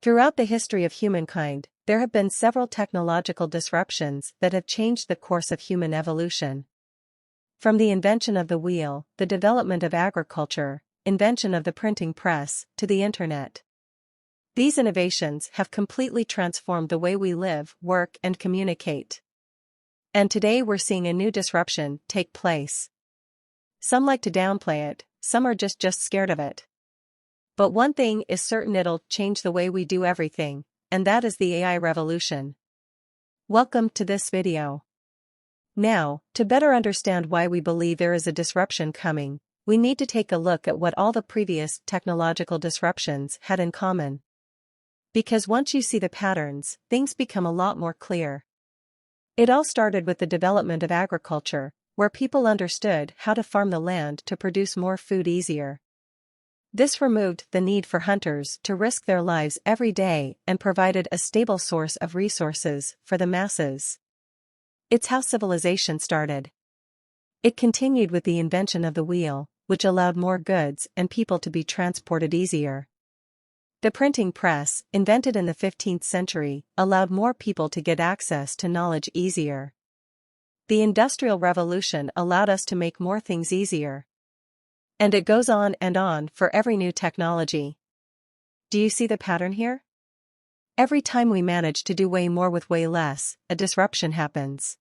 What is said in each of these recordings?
Throughout the history of humankind, there have been several technological disruptions that have changed the course of human evolution. From the invention of the wheel, the development of agriculture, invention of the printing press, to the internet. These innovations have completely transformed the way we live, work, and communicate. And today we're seeing a new disruption take place. Some like to downplay it, some are just scared of it. But one thing is certain: it'll change the way we do everything, and that is the AI revolution. Welcome to this video. Now, to better understand why we believe there is a disruption coming, we need to take a look at what all the previous technological disruptions had in common. Because once you see the patterns, things become a lot more clear. It all started with the development of agriculture, where people understood how to farm the land to produce more food easier. This removed the need for hunters to risk their lives every day and provided a stable source of resources for the masses. It's how civilization started. It continued with the invention of the wheel, which allowed more goods and people to be transported easier. The printing press, invented in the 15th century, allowed more people to get access to knowledge easier. The Industrial Revolution allowed us to make more things easier. And it goes on and on for every new technology. Do you see the pattern here? Every time we manage to do way more with way less, a disruption happens.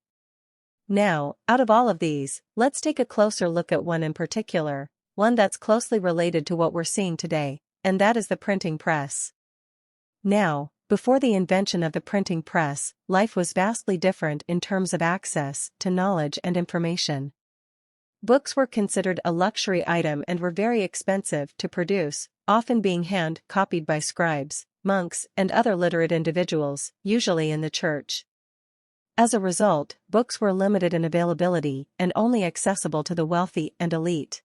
Now, out of all of these, let's take a closer look at one in particular, one that's closely related to what we're seeing today, and that is the printing press. Now, before the invention of the printing press, life was vastly different in terms of access to knowledge and information. Books were considered a luxury item and were very expensive to produce, often being hand-copied by scribes, monks, and other literate individuals, usually in the church. As a result, books were limited in availability and only accessible to the wealthy and elite.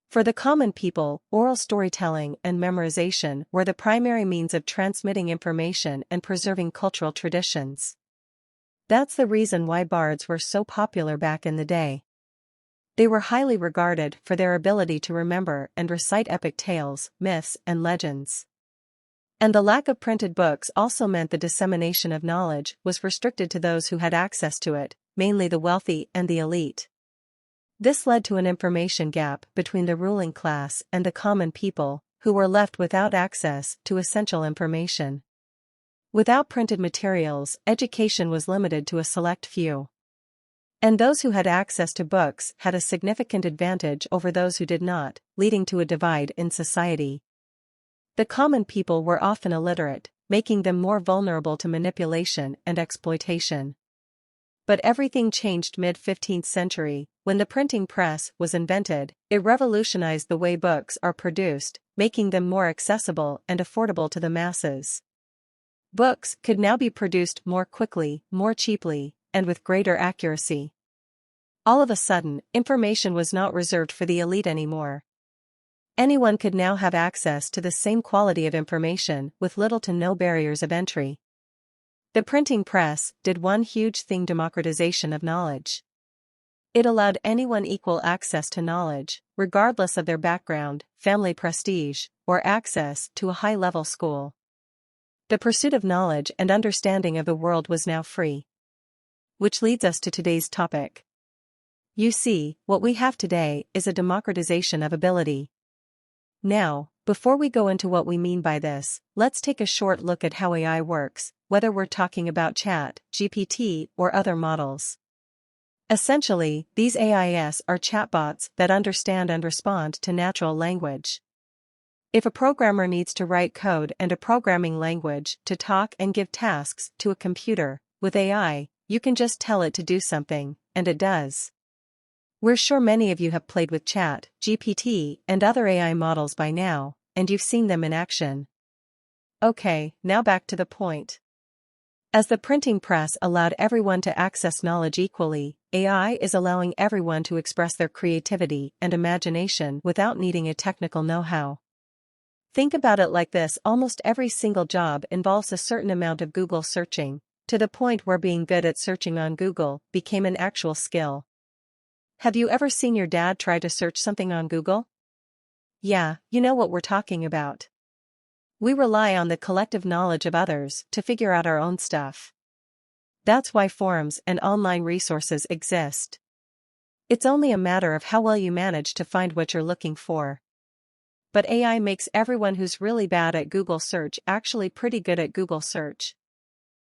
For the common people, oral storytelling and memorization were the primary means of transmitting information and preserving cultural traditions. That's the reason why bards were so popular back in the day. They were highly regarded for their ability to remember and recite epic tales, myths, and legends. And the lack of printed books also meant the dissemination of knowledge was restricted to those who had access to it, mainly the wealthy and the elite. This led to an information gap between the ruling class and the common people, who were left without access to essential information. Without printed materials, education was limited to a select few. And those who had access to books had a significant advantage over those who did not, leading to a divide in society. The common people were often illiterate, making them more vulnerable to manipulation and exploitation. But everything changed mid-15th century, when the printing press was invented. It revolutionized the way books are produced, making them more accessible and affordable to the masses. Books could now be produced more quickly, more cheaply, and with greater accuracy. All of a sudden, information was not reserved for the elite anymore. Anyone could now have access to the same quality of information with little to no barriers of entry. The printing press did one huge thing: democratization of knowledge. It allowed anyone equal access to knowledge, regardless of their background, family prestige, or access to a high-level school. The pursuit of knowledge and understanding of the world was now free. Which leads us to today's topic. You see, what we have today is a democratization of ability. Now, before we go into what we mean by this, let's take a short look at how AI works, whether we're talking about Chat, GPT, or other models. Essentially, these AIs are chatbots that understand and respond to natural language. If a programmer needs to write code and a programming language to talk and give tasks to a computer, with AI, you can just tell it to do something, and it does. We're sure many of you have played with Chat, GPT, and other AI models by now, and you've seen them in action. Okay, now back to the point. As the printing press allowed everyone to access knowledge equally, AI is allowing everyone to express their creativity and imagination without needing a technical know-how. Think about it like this: almost every single job involves a certain amount of Google searching, to the point where being good at searching on Google became an actual skill. Have you ever seen your dad try to search something on Google? Yeah, you know what we're talking about. We rely on the collective knowledge of others to figure out our own stuff. That's why forums and online resources exist. It's only a matter of how well you manage to find what you're looking for. But AI makes everyone who's really bad at Google search actually pretty good at Google search.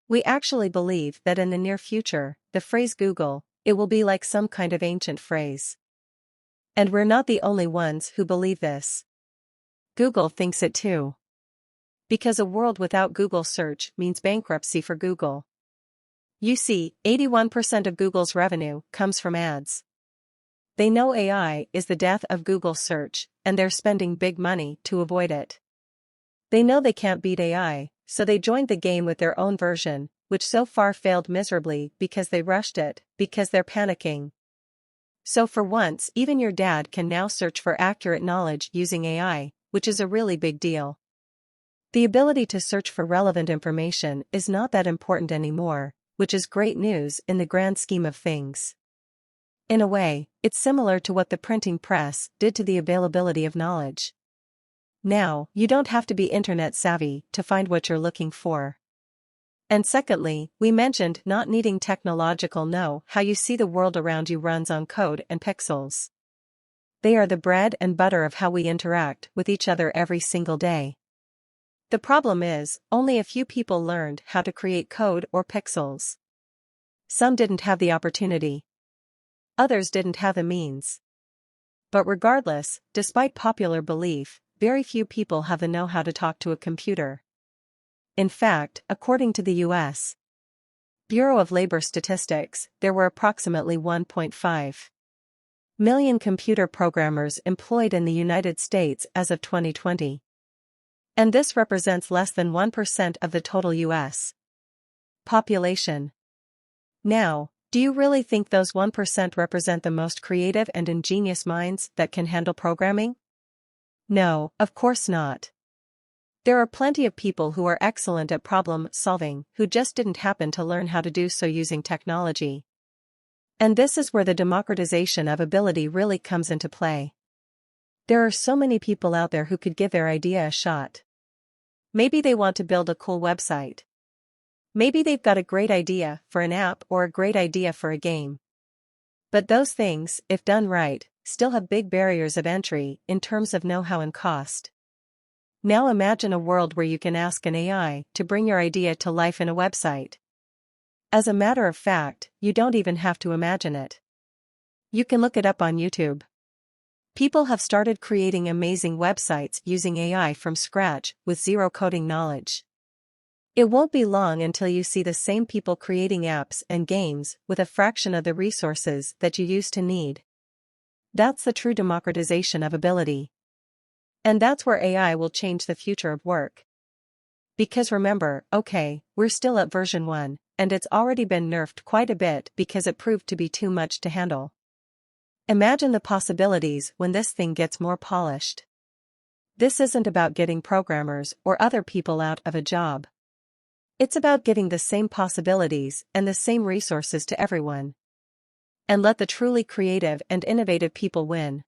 We actually believe that in the near future, the phrase Google, it will be like some kind of ancient phrase. And we're not the only ones who believe this. Google thinks it too. Because a world without Google search means bankruptcy for Google. You see, 81% of Google's revenue comes from ads. They know AI is the death of Google search, and they're spending big money to avoid it. They know they can't beat AI, so they joined the game with their own version, which so far failed miserably because they rushed it, because they're panicking. So for once, even your dad can now search for accurate knowledge using AI, which is a really big deal. The ability to search for relevant information is not that important anymore, which is great news in the grand scheme of things. In a way, it's similar to what the printing press did to the availability of knowledge. Now, you don't have to be internet savvy to find what you're looking for. And secondly, we mentioned not needing technological know how you see the world around you runs on code and pixels. They are the bread and butter of how we interact with each other every single day. The problem is, only a few people learned how to create code or pixels. Some didn't have the opportunity. Others didn't have the means. But regardless, despite popular belief, very few people have the know-how to talk to a computer. In fact, according to the U.S. Bureau of Labor Statistics, there were approximately 1.5 million computer programmers employed in the United States as of 2020. And this represents less than 1% of the total U.S. population. Now, do you really think those 1% represent the most creative and ingenious minds that can handle programming? No, of course not. There are plenty of people who are excellent at problem solving who just didn't happen to learn how to do so using technology. And this is where the democratization of ability really comes into play. There are so many people out there who could give their idea a shot. Maybe they want to build a cool website. Maybe they've got a great idea for an app or a great idea for a game. But those things, if done right, still have big barriers of entry in terms of know-how and cost. Now imagine a world where you can ask an AI to bring your idea to life in a website. As a matter of fact, you don't even have to imagine it. You can look it up on YouTube. People have started creating amazing websites using AI from scratch with zero coding knowledge. It won't be long until you see the same people creating apps and games with a fraction of the resources that you used to need. That's the true democratization of ability. And that's where AI will change the future of work. Because remember, okay, we're still at version 1, and it's already been nerfed quite a bit because it proved to be too much to handle. Imagine the possibilities when this thing gets more polished. This isn't about getting programmers or other people out of a job. It's about giving the same possibilities and the same resources to everyone. And let the truly creative and innovative people win.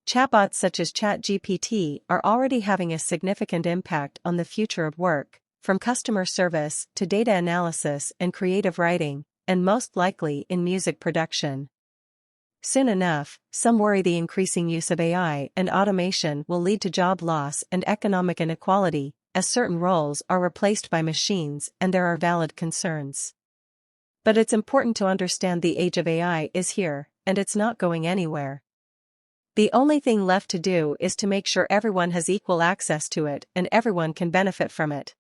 Chatbots such as ChatGPT are already having a significant impact on the future of work, from customer service to data analysis and creative writing, and most likely in music production. Soon enough, some worry the increasing use of AI and automation will lead to job loss and economic inequality, as certain roles are replaced by machines and there are valid concerns. But it's important to understand the age of AI is here, and it's not going anywhere. The only thing left to do is to make sure everyone has equal access to it and everyone can benefit from it.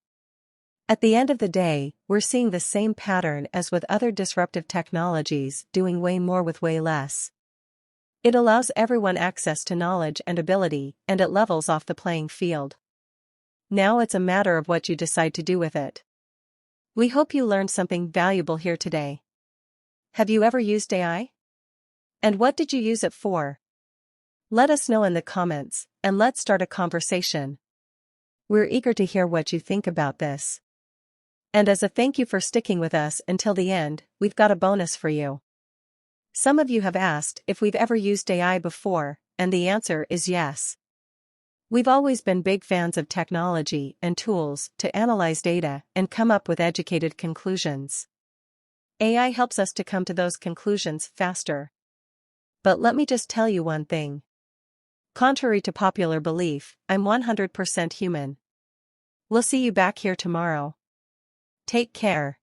At the end of the day, we're seeing the same pattern as with other disruptive technologies, doing way more with way less. It allows everyone access to knowledge and ability, and it levels off the playing field. Now it's a matter of what you decide to do with it. We hope you learned something valuable here today. Have you ever used AI? And what did you use it for? Let us know in the comments, and let's start a conversation. We're eager to hear what you think about this. And as a thank you for sticking with us until the end, we've got a bonus for you. Some of you have asked if we've ever used AI before, and the answer is yes. We've always been big fans of technology and tools to analyze data and come up with educated conclusions. AI helps us to come to those conclusions faster. But let me just tell you one thing. Contrary to popular belief, I'm 100% human. We'll see you back here tomorrow. Take care.